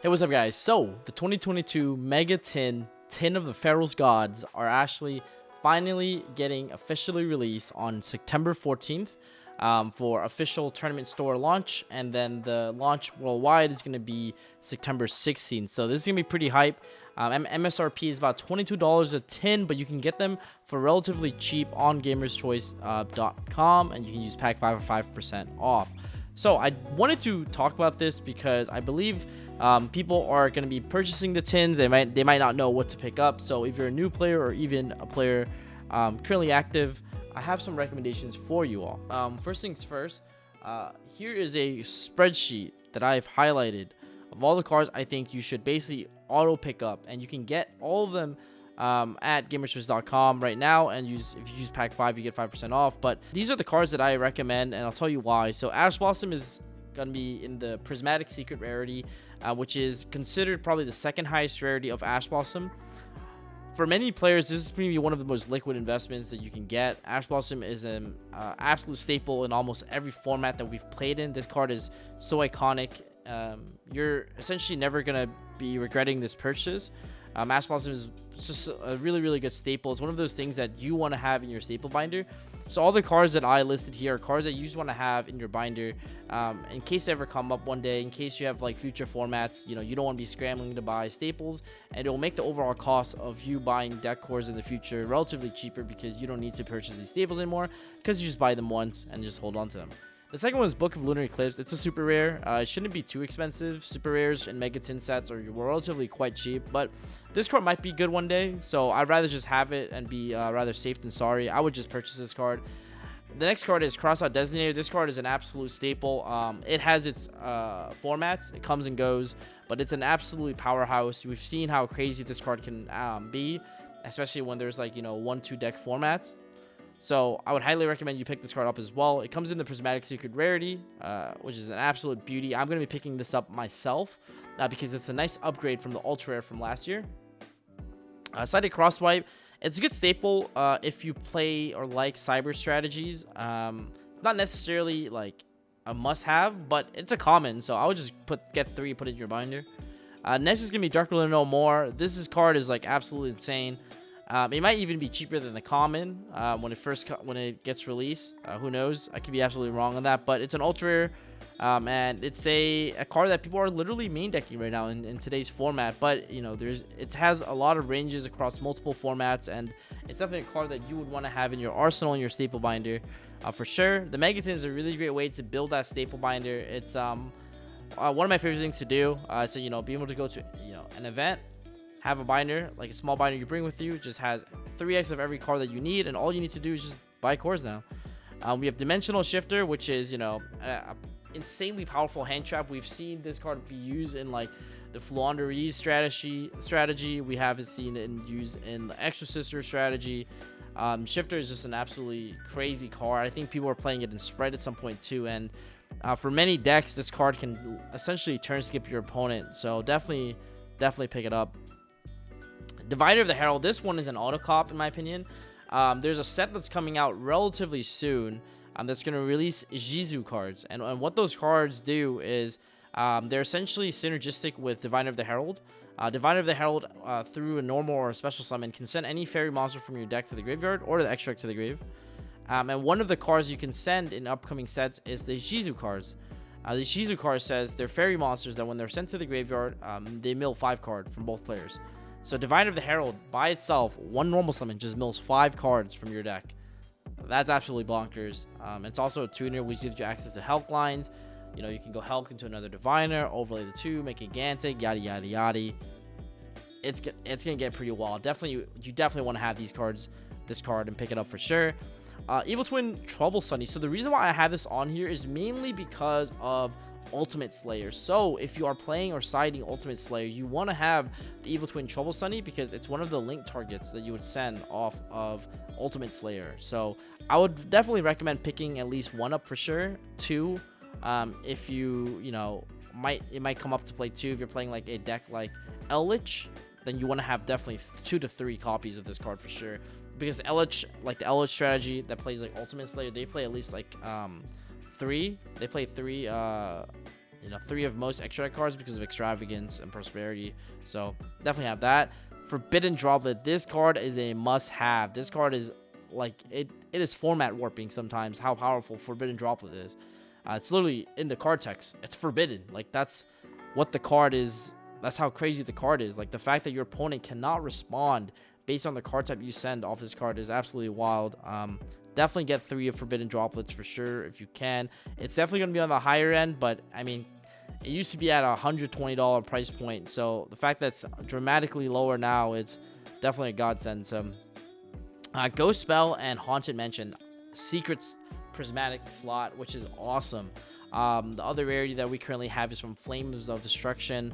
Hey, what's up, guys? So, the 2022 Megatin Tin of the Pharaoh's Gods are actually finally getting officially released on September 14th for official tournament store launch, and then the launch worldwide is going to be September 16th. So, this is going to be pretty hype. MSRP is about $22 a tin, but you can get them for relatively cheap on gamerschoice.com, and you can use pack 5 for 5% off. So, I wanted to talk about this because I believe people are going to be purchasing the tins. They might not know what to pick up. So if you're a new player or even a player currently active, I have some recommendations for you all. First things first, here is a spreadsheet that I've highlighted of all the cards I think you should basically auto pick up, and you can get all of them at gamerschoice.com right now, and if you use pack 5 you get 5% off. But these are the cards that I recommend, and I'll tell you why. So Ash Blossom is going to be in the Prismatic Secret rarity, which is considered probably the second highest rarity of Ash Blossom. For many players, this is going to be one of the most liquid investments that you can get. Ash Blossom is an absolute staple in almost every format that we've played in. This card is so iconic. You're essentially never going to be regretting this purchase. Ash Blossom is just a really good staple. It's one of those things that you want to have in your staple binder. So all the cards that I listed here are cards that you just want to have in your binder in case they ever come up one day, in case you have like future formats. You don't want to be scrambling to buy staples, and it will make the overall cost of you buying deck cores in the future relatively cheaper, because you don't need to purchase these staples anymore, because you just buy them once and just hold on to them. The second one is Book of Lunar Eclipse. It's a super rare. It shouldn't be too expensive. Super rares and Megatin sets are relatively quite cheap, but this card might be good one day, so I'd rather just have it and be rather safe than sorry. I would just purchase this card. The next card is Crossout Designator. This card is an absolute staple. It has its formats. It comes and goes, but it's an absolute powerhouse. We've seen how crazy this card can be, especially when there's like 1-2 deck formats. So I would highly recommend you pick this card up as well. It comes in the Prismatic Secret rarity, which is an absolute beauty. I'm going to be picking this up myself because it's a nice upgrade from the ultra rare from last year. Sided Crosswipe. It's a good staple if you play or like cyber strategies. Not necessarily like a must-have, but it's a common. So I would just get 3, put it in your binder. Next is going to be Dark Ruler No More. This card is like absolutely insane. It might even be cheaper than the common when it gets released. Who knows? I could be absolutely wrong on that, but it's an ultra rare, and it's a card that people are literally main decking right now in today's format. But it has a lot of ranges across multiple formats, and it's definitely a card that you would want to have in your arsenal, in your staple binder, for sure. The Megatin is a really great way to build that staple binder. It's one of my favorite things to do. So be able to go to an event, have a binder, like a small binder you bring with you, just has 3x of every card that you need, and all you need to do is just buy cores now. We have Dimensional Shifter, which is a insanely powerful hand trap. We've seen this card be used in like the Flouanderies strategy. We have it seen it used in the Exorcister strategy. Shifter is just an absolutely crazy card. I think people are playing it in spread at some point too, and for many decks, this card can essentially turn skip your opponent. So definitely pick it up. Diviner of the Herald. This one is an auto cop in my opinion. There's a set that's coming out relatively soon that's going to release Yugioh cards, and what those cards do is they're essentially synergistic with Diviner of the Herald. Diviner of the Herald through a normal or a special summon can send any fairy monster from your deck to the graveyard or the extract to the grave, and one of the cards you can send in upcoming sets is the Yugioh cards. The Yugioh card says they're fairy monsters that when they're sent to the graveyard, they mill 5 cards from both players. So Diviner of the Herald by itself, one normal summon, just mills 5 cards from your deck. That's absolutely bonkers. It's also a tuner which gives you access to Helk lines. You can go Helk into another Diviner, overlay the 2, make Gigantic, yada yada yada. It's gonna get pretty wild. You definitely want to have this card and pick it up for sure. Evil Twin Trouble Sunny. So the reason why I have this on here is mainly because of Ultimate Slayer. So if you are playing or siding Ultimate Slayer, you want to have the Evil Twin Trouble Sunny, because it's one of the link targets that you would send off of Ultimate Slayer. So I would definitely recommend picking at least 1 up for sure. 2 if it might come up to play 2 if you're playing like a deck like Eldritch, then you want to have definitely 2 to 3 copies of this card for sure, because Eldritch, like the Eldritch strategy that plays like Ultimate Slayer, they play at least like 3. They play 3 3 of most extra deck cards because of extravagance and prosperity. So definitely have that. Forbidden Droplet. This card is a must-have. This card is like it is format warping sometimes how powerful Forbidden Droplet is. It's literally in the card text. It's forbidden. Like that's what the card is. That's how crazy the card is. Like the fact that your opponent cannot respond based on the card type you send off this card is absolutely wild. Definitely get 3 of Forbidden Droplets for sure if you can. It's definitely going to be on the higher end, but I mean, it used to be at a $120 price point. So the fact that it's dramatically lower now, it's definitely a godsend. So Ghost Spell and Haunted Mansion, Secrets Prismatic slot, which is awesome. The other rarity that we currently have is from Flames of Destruction.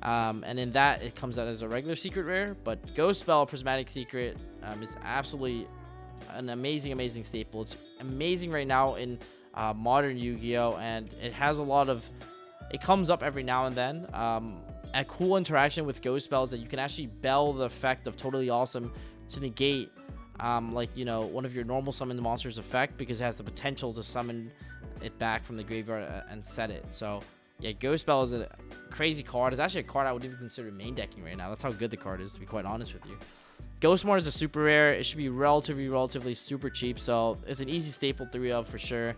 And in that, it comes out as a regular secret rare. But Ghost Spell Prismatic Secret is absolutely an amazing staple. It's amazing right now in modern Yu-Gi-Oh, and it has a lot of, it comes up every now and then. A cool interaction with Ghost Spell is that you can actually bell the effect of Totally Awesome to negate like one of your normal summoned monsters effect, because it has the potential to summon it back from the graveyard and set it. So yeah, Ghost Spell is a crazy card. It's actually a card I would even consider main decking right now. That's how good the card is, to be quite honest with you. Ghostmore is a super rare. It should be relatively super cheap, so it's an easy staple 3 of for sure.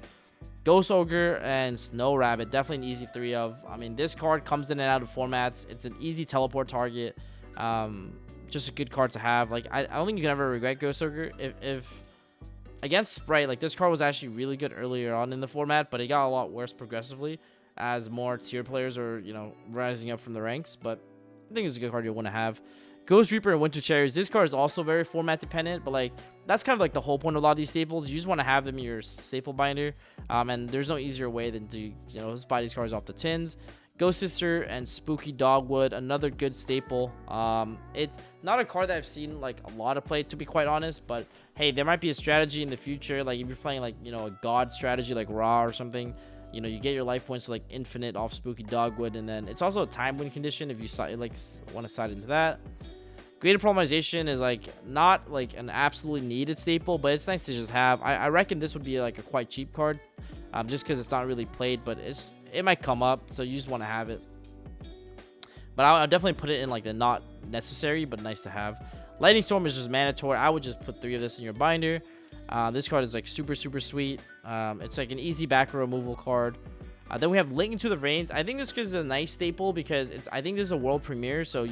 Ghost Ogre and Snow Rabbit, definitely an easy 3 of. I mean, this card comes in and out of formats. It's an easy teleport target. Just a good card to have. Like I don't think you can ever regret Ghost Ogre. If against Sprite, like this card was actually really good earlier on in the format, but it got a lot worse progressively as more tier players are rising up from the ranks. But I think it's a good card you'll want to have. Ghost Reaper and Winter Cherries. This card is also very format dependent, but like that's kind of like the whole point of a lot of these staples. You just want to have them in your staple binder, and there's no easier way than to just buy these cards off the tins. Ghost Sister and Spooky Dogwood, another good staple. It's not a card that I've seen like a lot of play, to be quite honest, but hey, there might be a strategy in the future. Like if you're playing like a god strategy like Ra or something, you get your life points to like infinite off Spooky Dogwood, and then it's also a time win condition if you like want to side into that. Greater Problemization is like not like an absolutely needed staple, but it's nice to just have. I reckon this would be like a quite cheap card, just because it's not really played, but it might come up, so you just want to have it. But I'll definitely put it in like the not necessary but nice to have. Lightning Storm is just mandatory. I would just put 3 of this in your binder. This card is like super sweet. It's like an easy back row removal card. Then we have Link into the Reigns. I think this is a nice staple because I think this is a world premiere, so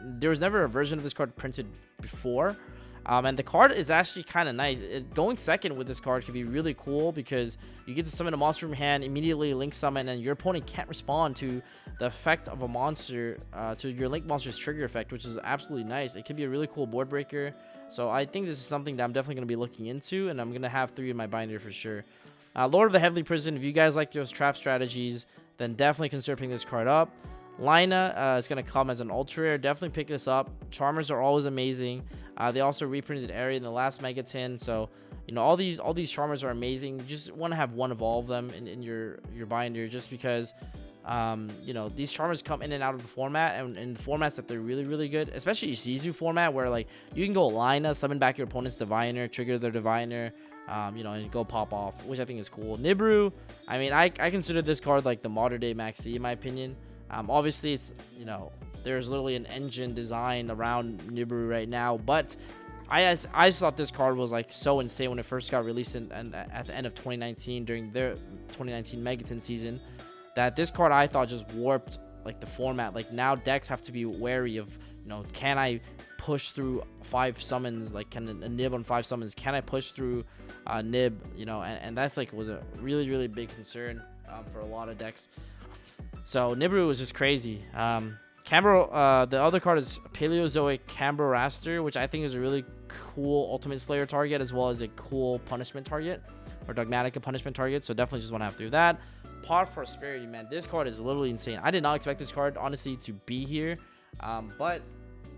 there was never a version of this card printed before. And the card is actually kind of nice. Going second with this card can be really cool because you get to summon a monster from hand, immediately Link summon, and your opponent can't respond to the effect of a monster, to your Link monster's trigger effect, which is absolutely nice. It can be a really cool board breaker. So I think this is something that I'm definitely going to be looking into, and I'm going to have 3 in my binder for sure. Lord of the Heavenly Prison, if you guys like those trap strategies, then definitely consider picking this card up. Lina is going to come as an ultra rare. Definitely pick this up. Charmers are always amazing. They also reprinted Area in the last Megatin, so all these Charmers are amazing. You just want to have one of all of them in your binder, just because these Charmers come in and out of the format, and in formats that they're really good, especially Sisu format, where like you can go Lina, summon back your opponent's Diviner, trigger their Diviner, and go pop off, which I think is cool. Nibiru, I mean, I consider this card like the modern day Max D in my opinion. Obviously it's there's literally an engine design around Nibiru right now, but I just thought this card was like so insane when it first got released at the end of 2019 during their 2019 Megatin season, that this card I thought just warped like the format. Like now decks have to be wary of can I push through 5 summons, like can a nib on 5 summons, can I push through nib, and that's like was a really big concern for a lot of decks. So Nibiru was just crazy. Cambro, the other card is Paleozoic Cambroraster, which I think is a really cool Ultimate Slayer target, as well as a cool punishment target, or Dogmatica punishment target. So definitely just want to have through that. Pot of Prosperity, man, this card is literally insane. I did not expect this card honestly to be here, but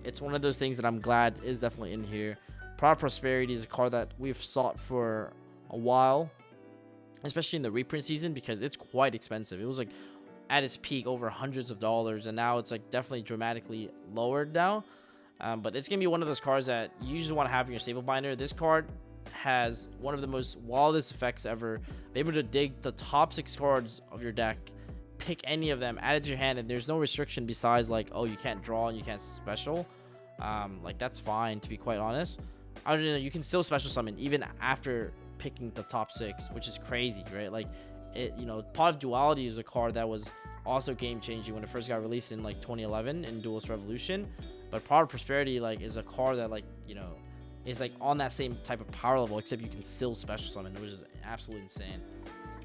it's one of those things that I'm glad is definitely in here. Pot of Prosperity is a card that we've sought for a while, especially in the reprint season, because it's quite expensive. It was like at its peak over hundreds of dollars, and now it's like definitely dramatically lowered now. But it's gonna be one of those cards that you just want to have in your staple binder. This card has one of the most wildest effects ever. Be able to dig the top 6 cards of your deck, pick any of them, add it to your hand, and there's no restriction besides like, oh, you can't draw and you can't special. Like that's fine, to be quite honest. I don't know, you can still special summon even after picking the top 6, which is crazy, right? Like it, you know, Pot of Duality is a card that was also game changing when it first got released in like 2011 in Duelist Revolution. But Pot of Prosperity like is a card that, like, you know, is like on that same type of power level, except you can still special summon, which is absolutely insane.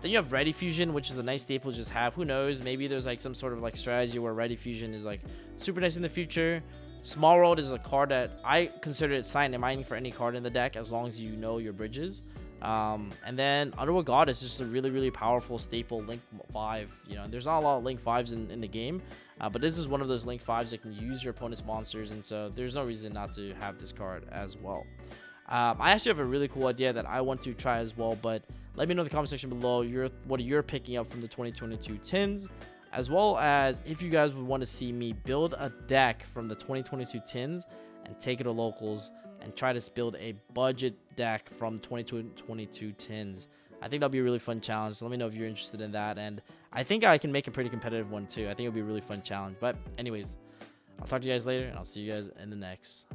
Then you have Ready Fusion, which is a nice staple to just have. Who knows, maybe there's like some sort of like strategy where Ready Fusion is like super nice in the future. Small World is a card that I consider it sign and mining for any card in the deck as long as you know your bridges. And then Underworld Goddess is just a really powerful staple Link 5. You know, there's not a lot of Link 5s in the game, but this is one of those Link 5s that can use your opponent's monsters, and so there's no reason not to have this card as well. I actually have a really cool idea that I want to try as well, but let me know in the comment section below what you're picking up from the 2022 tins, as well as if you guys would want to see me build a deck from the 2022 tins and take it to locals and try to build a budget deck from 2022 tins. I think that'll be a really fun challenge, so let me know if you're interested in that, and I think I can make a pretty competitive one too. I think it'll be a really fun challenge. But anyways, I'll talk to you guys later, and I'll see you guys in the next